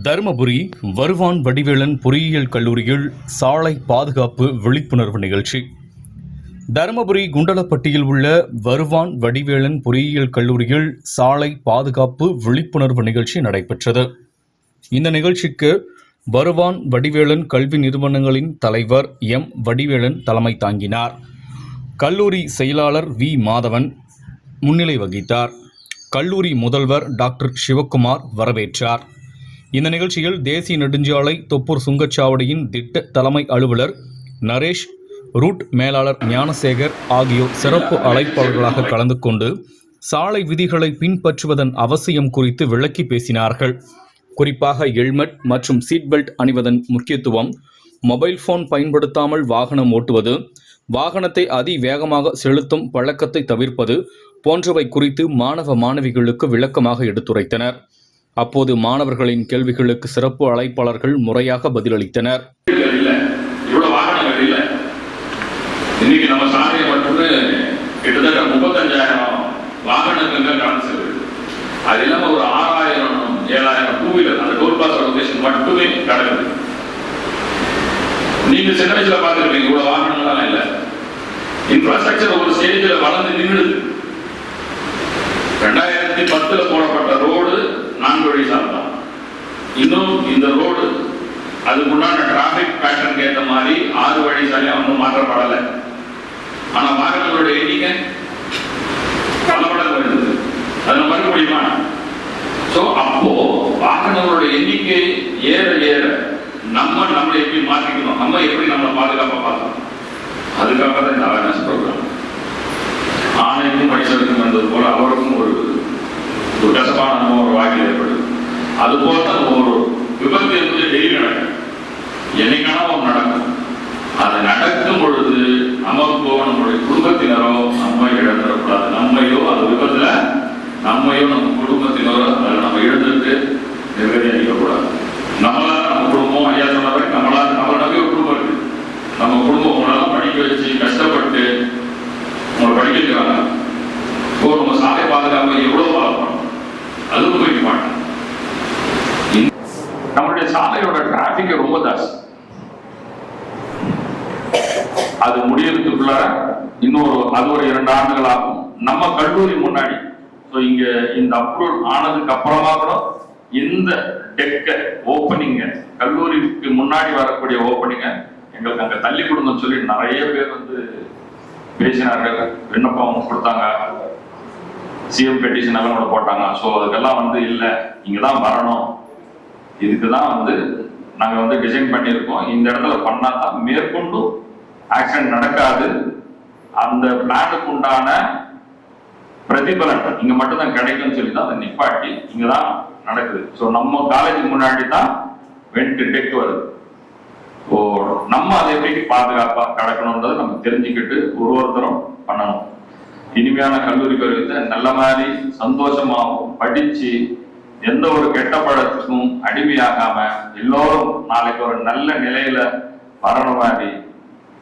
தருமபுரி வருவான் வடிவேலன் பொறியியல் கல்லூரியில் சாலை பாதுகாப்பு விழிப்புணர்வு நிகழ்ச்சி. தருமபுரி குண்டலப்பட்டியில் உள்ள வருவான் வடிவேலன் பொறியியல் கல்லூரியில் சாலை பாதுகாப்பு விழிப்புணர்வு நிகழ்ச்சி நடைபெற்றது. இந்த நிகழ்ச்சிக்கு வருவான் வடிவேலன் கல்வி நிறுவனங்களின் தலைவர் எம். வடிவேலன் தலைமை தாங்கினார். கல்லூரி செயலாளர் வி. மாதவன் முன்னிலை வகித்தார். கல்லூரி முதல்வர் டாக்டர் சிவக்குமார் வரவேற்றார். இந்த நிகழ்ச்சியில் தேசிய நெடுஞ்சாலை தொப்பூர் சுங்கச்சாவடியின் திட்ட தலைமை அலுவலர் நரேஷ், ரூட் மேலாளர் ஞானசேகர் ஆகியோர் சிறப்பு அழைப்பாளர்களாக கலந்து கொண்டு சாலை விதிகளை பின்பற்றுவதன் அவசியம் குறித்து விளக்கி பேசினார்கள். குறிப்பாக ஹெல்மெட் மற்றும் சீட் பெல்ட் அணிவதன் முக்கியத்துவம், மொபைல் போன் பயன்படுத்தாமல் வாகனம் ஓட்டுவது, வாகனத்தை அதிவேகமாக செலுத்தும் பழக்கத்தை தவிர்ப்பது போன்றவை குறித்து மாணவ மாணவிகளுக்கு விளக்கமாக எடுத்துரைத்தனர். அப்போது மாணவர்களின் கேள்விகளுக்கு சிறப்பு அழைப்பாளர்கள் முறையாக பதிலளித்தனர். இன்னைக்கு நம்ம சாலையை மட்டும் கிட்டத்தட்ட 35,000 வாகனங்கள் கடந்து செல்லுது. அது இல்லாம ஒரு 6,000 7,000 டூ வீலர் அந்த டோல் பாஸ் லொகேஷன் மட்டுமே கடக்குது. நீங்க சின்ன வயசுல பார்த்துருப்பீங்க, இவ்வளவு வாகனங்கள்லாம் இல்லை. இன்ஃப்ராஸ்ட்ரக்சர் ஒரு ஸ்டேஜ்ல வளர்ந்து நின்றுது. 2010 போடப்பட்ட ரோடு 4 வழி சாலை தான். இன்னும் இந்த ரோடு அதுக்குண்டான டிராபிக் பேட்டர்ன் ஏற்ற மாதிரி 6 வழி சாலையா ஒன்றும் மாற்றப்படலை. ஆனா வாகனங்களுடைய எண்ணிக்கை பல மடங்கு வருது. அதை மறுக்க முடியுமா? சோ அப்போ வாகனங்களுடைய எண்ணிக்கை ஏற ஏற நம்மளை எப்படி மாற்றிக்கணும், நம்ம எப்படி நம்மளை பாதுகாப்பா பார்க்கணும், அதுக்காக தான் இந்த அவேர்னஸ் ப்ரோக்ராம். ஆணைக்கும் மனுஷனுக்கும் வந்தது போல அவருக்கும் ஒரு கசப்பான அனுபவம் ஒரு வாழ்க்கையில் ஏற்படுது. அது போல ஒரு விபத்து என்பது டெய்லி நடக்கும், என்னைக்கான ஒரு நடக்கும். அது நடக்கும் பொழுது நமக்கோ நம்மளுடைய குடும்பத்தினரோ நம்ம இழந்துடக்கூடாது. நம்மையோ அந்த விபத்துல நம்மையோ நம்ம குடும்பத்தினரோ அதில் நம்ம இழந்துட்டு நிர்கதி அளிக்கக்கூடாது. நம்மளால நம்ம குடும்பம் ஐயா சொன்ன நம்மளால நம்ம நம்பி ஒரு குடும்பம் இருக்கு. நம்ம குடும்பம் உங்களெல்லாம் படிக்க வச்சு கஷ்டப்பட்டு உங்களை படிக்க வைக்கிறாங்க. இப்போ நம்ம சாலை பாதுகாப்பு எவ்வளவு பாதுகாக்கணும் அதுவும் போய்க்க மாட்டோம். நம்மளுடைய சாலையோட டிராபிக் ரொம்ப ஜாஸ்தி. அது முடியறதுக்குள்ள அது ஒரு 2 ஆண்டுகள் ஆகும். நம்ம கல்லூரி முன்னாடி இங்க இந்த அப்ரூவல் ஆனதுக்கு அப்புறமா கூட இந்த டெக்க ஓப்பனிங்க, கல்லூரிக்கு முன்னாடி வரக்கூடிய ஓப்பனிங்க எங்களுக்கு அங்க தள்ளி கொடுங்கன்னு சொல்லி நிறைய பேர் பேசினார்கள். விண்ணப்பம் கொடுத்தாங்க, சிஎம் பெட்டிஷன் எல்லாம் கூட போட்டாங்க. ஸோ அதுக்கெல்லாம் இல்லை, இங்க தான் வரணும், இதுக்கு தான் நாங்க டிசைன் பண்ணியிருக்கோம், இந்த இடத்துல பண்ணா தான் மேற்கொண்டு ஆக்சிடென்ட் நடக்காது, அந்த பிளானுக்கு உண்டான பிரதிபலன் இங்க மட்டும் தான் கிடைக்கும்னு சொல்லி தான் அதை நிப்பாட்டி இங்க தான் நடக்குது. ஸோ நம்ம காலேஜுக்கு முன்னாடி தான் டெக் வருது. ஓ நம்ம அதை எப்படி பாதுகாப்பா கடக்கணும்ன்றதை நம்ம தெரிஞ்சுக்கிட்டு ஒருத்தரும் பண்ணணும். இனிமையான கல்லூரி பருவத்தை நல்ல மாதிரி சந்தோஷமாகவும் படிச்சு எந்த ஒரு கெட்ட பழத்துக்கும் அடிமையாகாம எல்லோரும் நாளைக்கு ஒரு நல்ல நிலையில வரணும் மாதிரி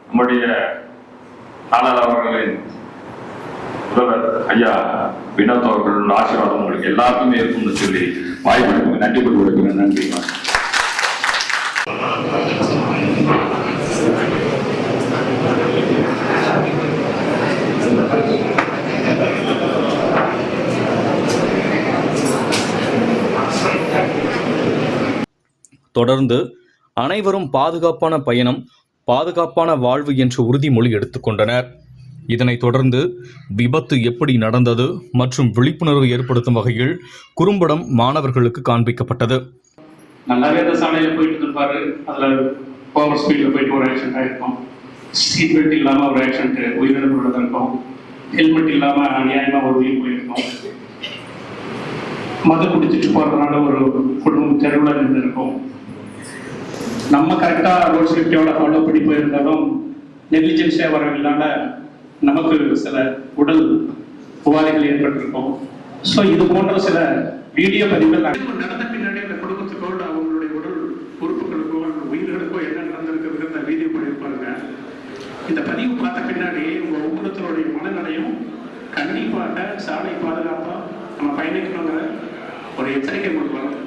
நம்முடைய தாளர் அவர்களின் முதல்வர் ஐயா வினோத் அவர்கள் ஆசீர்வாதம் உங்களுக்கு எல்லாருக்குமே இருக்கும்னு சொல்லி வாய்ப்பு நன்றி கொடுக்கிறேன். நன்றி. தொடர்ந்து அனைவரும் பாதுகாப்பான பயணம், பாதுகாப்பான வாழ்வு என்ற உறுதிமொழி எடுத்துக்கொண்டனர். இதனைத் தொடர்ந்து விபத்து எப்படி நடந்தது மற்றும் விழிப்புணர்வு ஏற்படுத்தும் வகையில் குறும்படம் மாணவர்களுக்கு காண்பிக்கப்பட்டது. நல்லாவே அந்த சாலையில் போயிட்டு இருப்பாரு, அதில் ஓவர் ஸ்பீடில் போயிட்டு ஒரு ஆக்சிடென்ட் ஆகிருக்கும். சீட் பெல்ட் இல்லாமல் ஒரு ஆக்சிடென்ட் உயிரிழப்பு நடந்திருக்கும். ஹெல்மெட் இல்லாமல் அநியாயமாக ஒரு உயிர் போயிருக்கும். மது குடிச்சிட்டு போகிறதுனால ஒரு குடும்பம் தெருவில் இருந்திருக்கும். நம்ம கரெக்டாக ரோட் சேஃப்டியோட ஃபாலோ பண்ணி போயிருந்தாலும் நெக்லிஜென்ஸியாக வரவில்லை, நமக்கு சில உடல் உபாதைகள் ஏற்பட்டிருக்கும். ஸோ இது போன்ற சில வீடியோ பதிவுகள் நடந்த பின்னாடி அந்த குடும்பத்துக்கோ அவங்களுடைய உடல் உறுப்புகளுக்கோ உயிர்களுக்கோ என்ன நடந்திருக்கிறது அந்த வீடியோ பண்ணியிருப்பாங்க. இந்த பதிவு பார்த்த பின்னாடி உங்கள் ஒவ்வொருத்தருடைய மனநிலையும் கண்டிப்பாக சாலை பாதுகாப்பாக நம்ம பயணிக்கணுங்கிற ஒரு எச்சரிக்கை கொடுக்கலாம்.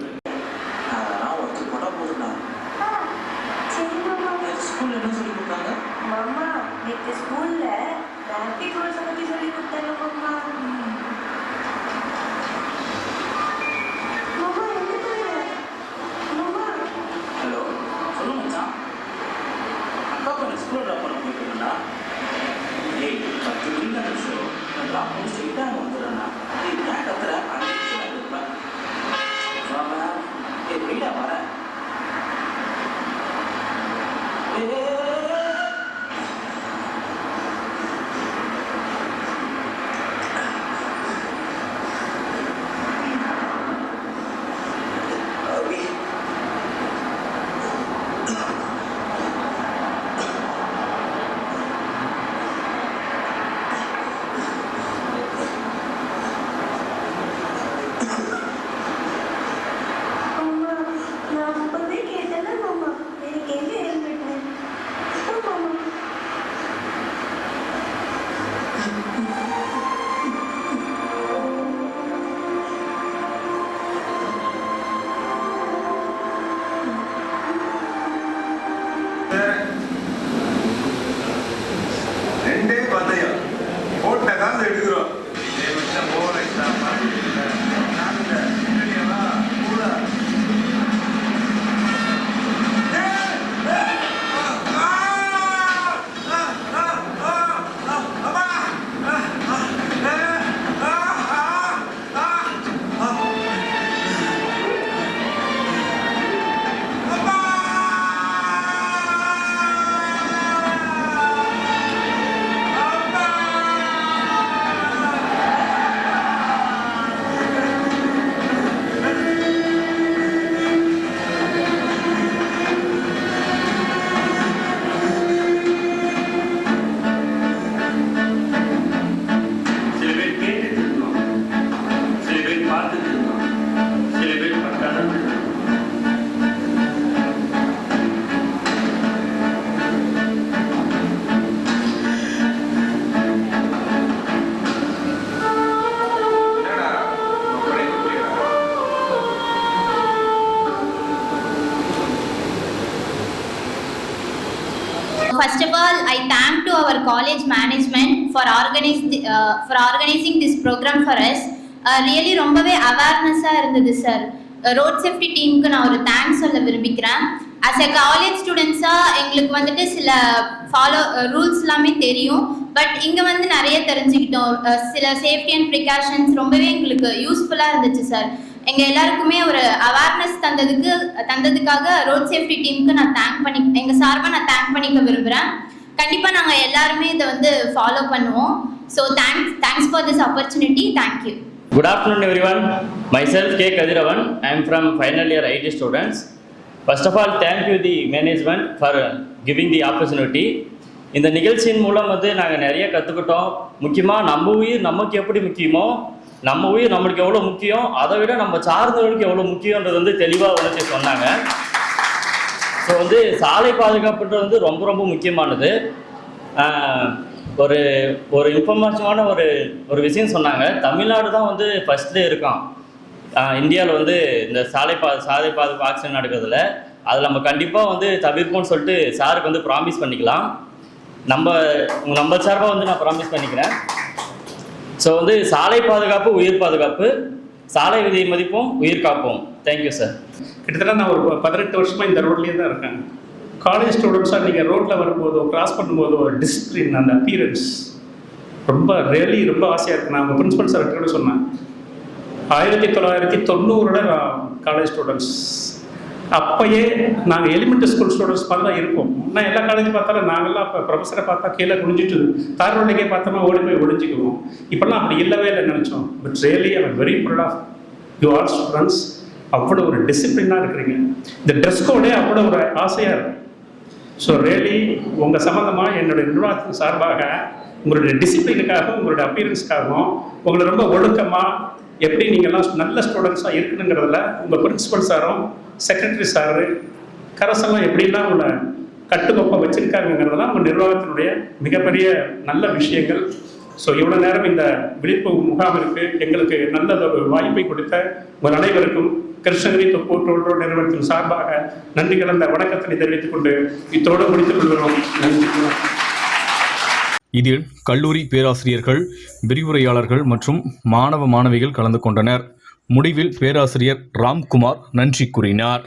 first of all, I thank to our college management for organizing this program for us. Really ரொம்பவே அவேர்னஸாக இருந்தது சார். ரோட் சேஃப்டி டீமுக்கு நான் ஒரு தேங்க்ஸ் சொல்ல விரும்பிக்கிறேன். ஆஸ் எ காலேஜ் ஸ்டூடெண்ட்ஸாக எங்களுக்கு வந்துட்டு சில ரூல்ஸ் எல்லாமே தெரியும், பட் இங்கே வந்து நிறைய தெரிஞ்சுக்கிட்டோம். சில சேஃப்டி அண்ட் ப்ரிகாஷன்ஸ் ரொம்பவே எங்களுக்கு யூஸ்ஃபுல்லாக இருந்துச்சு சார். எங்கள் எல்லாருக்குமே ஒரு அவேர்னஸ் தந்ததுக்காக ரோட் சேஃப்டி டீமுக்கு நான் எங்கள் சார்பாக நான் தேங்க் பண்ணிக்க விரும்புகிறேன். கண்டிப்பாக நாங்கள் எல்லாருமே இதை வந்து ஃபாலோ பண்ணுவோம். So thanks for this opportunity. Thank you. Good afternoon everyone. Myself K. Kadiravan. I am from final year IT students. First of all, thank you the management for giving the opportunity. இந்த நிகழ்ச்சியின் மூலம் வந்து நாங்கள் நிறைய கற்றுக்கிட்டோம். முக்கியமாக நம்ம உயிர் நமக்கு எப்படி முக்கியமோ, நம்ம உயிர் நம்மளுக்கு எவ்வளோ முக்கியம், அதை விட நம்ம சார்ந்தவர்களுக்கு எவ்வளோ முக்கியன்றது வந்து தெளிவாக உணர்த்தி சொன்னாங்க. ஸோ வந்து சாலை பாதுகாப்புன்றது வந்து ரொம்ப ரொம்ப முக்கியமானது. ஒரு இன்ஃபர்மேஷனான ஒரு விஷயம் சொன்னாங்க. தமிழ்நாடு தான் வந்து ஃபஸ்ட்டில் இருக்கான் இந்தியாவில் வந்து இந்த சாலை பாதுகாப்பு ஆக்சிடென்ட் நடக்கிறதுல. அதில் நம்ம கண்டிப்பாக வந்து தவிர்ப்போம்னு சொல்லிட்டு சாருக்கு வந்து ப்ராமிஸ் பண்ணிக்கலாம். நம்ம சார்பாக வந்து நான் ப்ராமிஸ் பண்ணிக்கிறேன். ஸோ வந்து சாலை பாதுகாப்பு உயிர் பாதுகாப்பு, சாலை விதியை மதிப்போம், உயிர் காப்போம். Thank you sir. கிட்டத்தட்ட நான் ஒரு 18 வருஷமாக இந்த ரோட்லேயே தான் இருக்கேன். காலேஜ் ஸ்டூடெண்ட்ஸாக நீங்கள் ரோட்டில் வரும்போதோ கிராஸ் பண்ணும்போதோ டிசிப்ளின், அந்த அப்பீரன்ஸ் ரொம்ப ரொம்ப ஆசையாக இருக்குது. நான் உங்கள் பிரின்சிபல் சார் கூட சொன்னேன். 1990 நான் காலேஜ் ஸ்டூடெண்ட்ஸ். அப்போயே நாங்கள் எலிமெண்ட்ரி ஸ்கூல் ஸ்டூடெண்ட்ஸ் மாதிரி தான் இருப்போம். நான் எல்லா காலேஜ் பார்த்தாலும் நாங்கள்லாம் இப்போ ப்ரொஃபஸரை பார்த்தா கீழே குனிஞ்சிட்டு தார் ரோட்லேயே பார்த்தோம்னா ஓடி போய் ஒழிஞ்சிக்குவோம். இப்போல்லாம் அப்படி இல்லவே இல்லை நினச்சோம். But really I am very proud of you all students. அவ்வளோ ஒரு டிசிப்ளினாக இருக்கிறீங்க. இந்த ட்ரெஸ் கோடே அவ்வளோ ஒரு ஆசையாக இருக்குது. ஸோ ரியலி உங்கள் சம்மந்தமாக என்னுடைய நிர்வாகத்தின் சார்பாக உங்களுடைய டிசிப்ளினுக்காகவும் உங்களுடைய அப்பீரன்ஸ்க்காகவும் உங்களை ரொம்ப ஒழுக்கமாக எப்படி நீங்கள்லாம் நல்ல ஸ்டூடெண்ட்ஸாக இருக்கணுங்கிறதுல உங்கள் பிரின்சிபல் சாரும் செக்ரட்டரி சாரு கரசெல்லாம் எப்படிலாம் உங்களை கட்டுக்கோப்பாக வச்சுருக்காங்கிறதெல்லாம் உங்கள் நிர்வாகத்தினுடைய மிகப்பெரிய நல்ல விஷயங்கள். ஸோ இவ்வளோ நேரம் இந்த விழிப்புணர்வு முகாமிற்கு எங்களுக்கு நல்லதொரு வாய்ப்பை கொடுத்த உங்கள் அனைவருக்கும் கிருஷ்ணகிரி தொப்பூற்றோடு நிறுவனத்தின் சார்பாக நன்றி கலந்த வணக்கத்தினை தெரிவித்துக் கொண்டு இத்தோடு முடித்துக் கொள்கிறோம். நன்றி. இதில் கல்லூரி பேராசிரியர்கள், விரிவுரையாளர்கள் மற்றும் மாணவிகள் கலந்து கொண்டனர். முடிவில் பேராசிரியர் ராம்குமார் நன்றி கூறினார்.